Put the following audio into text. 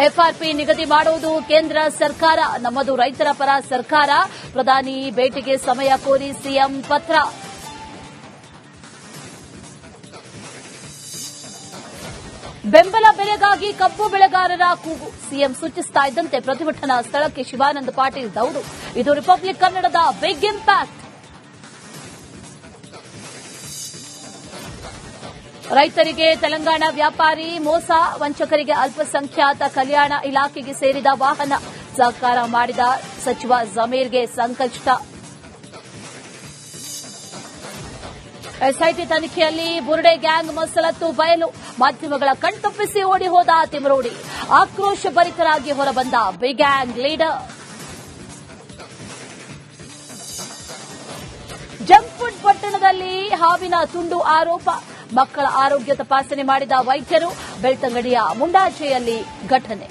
FRP ನಿಗದಿ ಮಾಡುವುದು ಕೇಂದ್ರ ಸರ್ಕಾರ, ನಮ್ಮದು ರೈತರ ಪರ ಸರ್ಕಾರ. ಪ್ರಧಾನಿ ಭೇಟಿಗೆ ಸಮಯ ಕೋರಿ ಸಿಎಂ ಪತ್ರ. ಬೆಂಬಲ ಬೆಲೆಗಾಗಿ ಕಬ್ಬು ಬೆಳೆಗಾರರ ಕೂಗು. ಸಿಎಂ ಸೂಚಿಸ್ತಾ ಇದ್ದಂತೆ ಪ್ರತಿಭಟನಾ ಸ್ಥಳಕ್ಕೆ ಶಿವಾನಂದ ಪಾಟೀಲ್ ದೌಡು. ಇದು ರಿಪಬ್ಲಿಕ್ ಕನ್ನಡದ ಬಿಗ್ ಇಂಪ್ಯಾಕ್ಟ್. ರೈತರಿಗೆ ತೆಲಂಗಾಣ ವ್ಯಾಪಾರಿ ಮೋಸ, ವಂಚಕರಿಗೆ ಅಲ್ಪಸಂಖ್ಯಾತ ಕಲ್ಯಾಣ ಇಲಾಖೆಗೆ ಸೇರಿದ ವಾಹನ. ಸಹಕಾರ ಮಾಡಿದ ಸಚಿವ ಜಮೀರ್ಗೆ ಸಂಕಷ್ಟ. ಎಸ್ಐಟಿ ತನಿಖೆಯಲ್ಲಿ ಬುರ್ಡೆ ಗ್ಯಾಂಗ್ ಮಸಲತ್ತು ಬಯಲು. ಮಾಧ್ಯಮಗಳ ಕಣ್ತಪ್ಪಿಸಿ ಓಡಿ ಹೋದ ತಿಮರೋಡಿ. ಆಕ್ರೋಶಭರಿತರಾಗಿ ಹೊರಬಂದ big gang leader. Junk food ಪಟ್ಟಣದಲ್ಲಿ ಹಾವಿನ ತುಂಡು ಆರೋಪ. ಮಕ್ಕಳ ಆರೋಗ್ಯ ತಪಾಸಣೆ ಮಾಡಿದ ವೈದ್ಯರು. ಬೆಳ್ತಂಗಡಿಯ ಮುಂಡಾಚೆಯಲ್ಲಿ ಘಟನೆ.